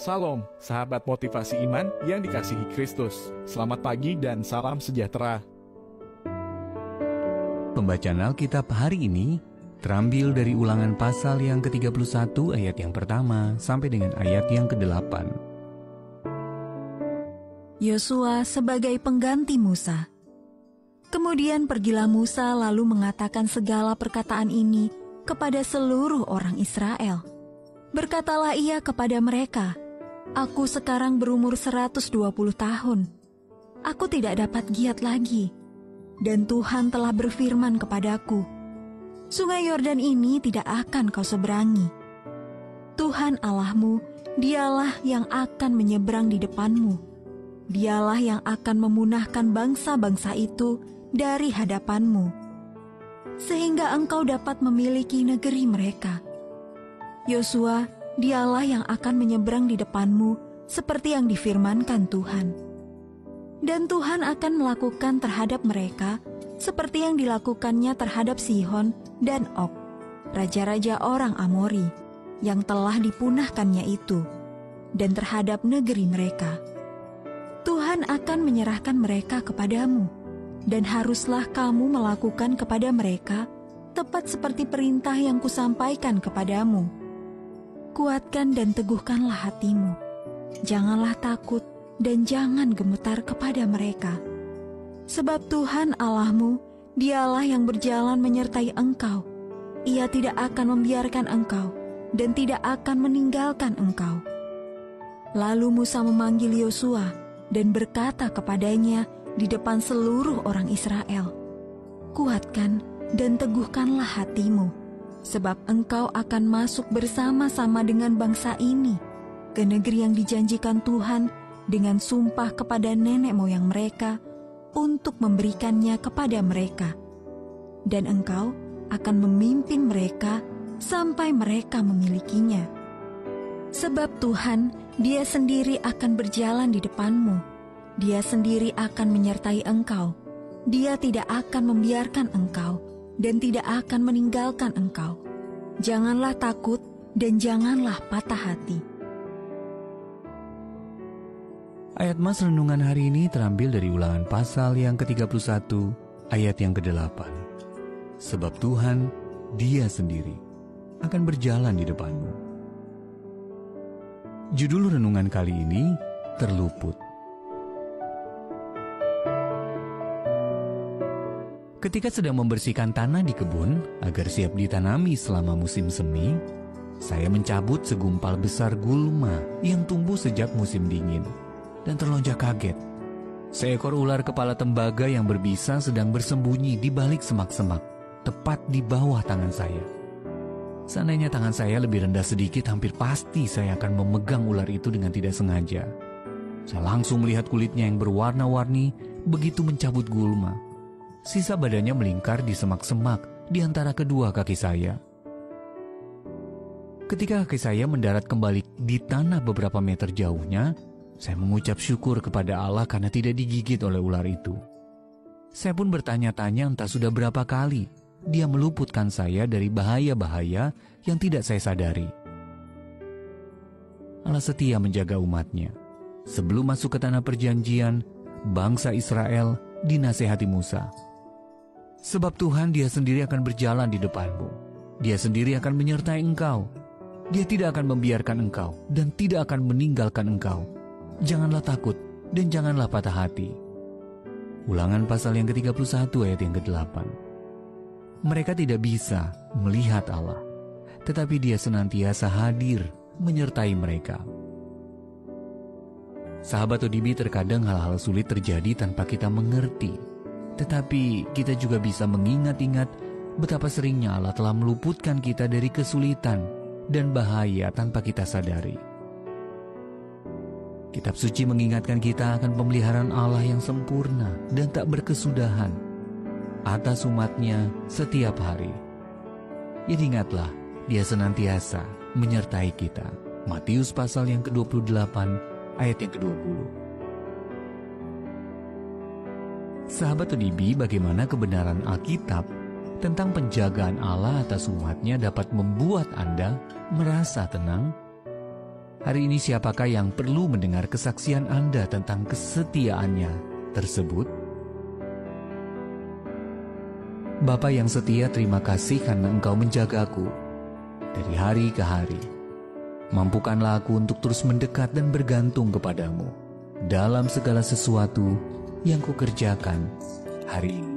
Salam, sahabat motivasi iman yang dikasihi Kristus. Selamat pagi dan salam sejahtera. Pembacaan Alkitab hari ini terambil dari Ulangan pasal yang ke-31 ayat yang pertama sampai dengan ayat yang ke-8. Yosua sebagai pengganti Musa. Kemudian pergilah Musa lalu mengatakan segala perkataan ini kepada seluruh orang Israel. Berkatalah ia kepada mereka, "Aku sekarang berumur 120 tahun. Aku tidak dapat giat lagi. Dan Tuhan telah berfirman kepadaku, Sungai Yordan ini tidak akan kau seberangi. Tuhan Allahmu, dialah yang akan menyeberang di depanmu. Dialah yang akan memunahkan bangsa-bangsa itu dari hadapanmu, sehingga engkau dapat memiliki negeri mereka. Yosua, dialah yang akan menyeberang di depanmu seperti yang difirmankan Tuhan. Dan Tuhan akan melakukan terhadap mereka seperti yang dilakukannya terhadap Sihon dan Og, raja-raja orang Amori, yang telah dipunahkannya itu, dan terhadap negeri mereka. Tuhan akan menyerahkan mereka kepadamu, dan haruslah kamu melakukan kepada mereka tepat seperti perintah yang kusampaikan kepadamu. Kuatkan dan teguhkanlah hatimu. Janganlah takut dan jangan gemetar kepada mereka. Sebab Tuhan Allahmu, dialah yang berjalan menyertai engkau. Ia tidak akan membiarkan engkau dan tidak akan meninggalkan engkau." Lalu Musa memanggil Yosua dan berkata kepadanya di depan seluruh orang Israel, "Kuatkan dan teguhkanlah hatimu, sebab engkau akan masuk bersama-sama dengan bangsa ini ke negeri yang dijanjikan Tuhan dengan sumpah kepada nenek moyang mereka untuk memberikannya kepada mereka. Dan engkau akan memimpin mereka sampai mereka memilikinya. Sebab Tuhan, Dia sendiri akan berjalan di depanmu. Dia sendiri akan menyertai engkau. Dia tidak akan membiarkan engkau dan tidak akan meninggalkan engkau. Janganlah takut dan janganlah patah hati." Ayat Mas renungan hari ini terambil dari Ulangan pasal yang ke-31 ayat yang ke-8. Sebab Tuhan, Dia sendiri akan berjalan di depanmu. Judul renungan kali ini, terluput. Ketika sedang membersihkan tanah di kebun agar siap ditanami selama musim semi, saya mencabut segumpal besar gulma yang tumbuh sejak musim dingin dan terlonjak kaget. Seekor ular kepala tembaga yang berbisa sedang bersembunyi di balik semak-semak, tepat di bawah tangan saya. Seandainya tangan saya lebih rendah sedikit, hampir pasti saya akan memegang ular itu dengan tidak sengaja. Saya langsung melihat kulitnya yang berwarna-warni begitu mencabut gulma. Sisa badannya melingkar di semak-semak di antara kedua kaki saya. Ketika kaki saya mendarat kembali di tanah beberapa meter jauhnya, saya mengucap syukur kepada Allah karena tidak digigit oleh ular itu. Saya pun bertanya-tanya entah sudah berapa kali Dia meluputkan saya dari bahaya-bahaya yang tidak saya sadari. Allah setia menjaga umatnya. Sebelum masuk ke tanah perjanjian, bangsa Israel dinasehati Musa. Sebab Tuhan, Dia sendiri akan berjalan di depanmu. Dia sendiri akan menyertai engkau. Dia tidak akan membiarkan engkau dan tidak akan meninggalkan engkau. Janganlah takut dan janganlah patah hati. Ulangan pasal yang ke-31 ayat yang ke-8. Mereka tidak bisa melihat Allah, tetapi Dia senantiasa hadir menyertai mereka. Sahabat ODB, terkadang hal-hal sulit terjadi tanpa kita mengerti. Tetapi kita juga bisa mengingat-ingat betapa seringnya Allah telah meluputkan kita dari kesulitan dan bahaya tanpa kita sadari. Kitab suci mengingatkan kita akan pemeliharaan Allah yang sempurna dan tak berkesudahan atas umatnya setiap hari. Jadi ingatlah, Dia senantiasa menyertai kita. Matius pasal yang ke-28 ayat yang ke-20. Sahabat ODB, bagaimana kebenaran Alkitab tentang penjagaan Allah atas umatnya dapat membuat Anda merasa tenang? Hari ini siapakah yang perlu mendengar kesaksian Anda tentang kesetiaannya tersebut? Bapa yang setia, terima kasih karena Engkau menjagaku dari hari ke hari. Mampukanlah aku untuk terus mendekat dan bergantung kepadamu dalam segala sesuatu yang kukerjakan hari ini.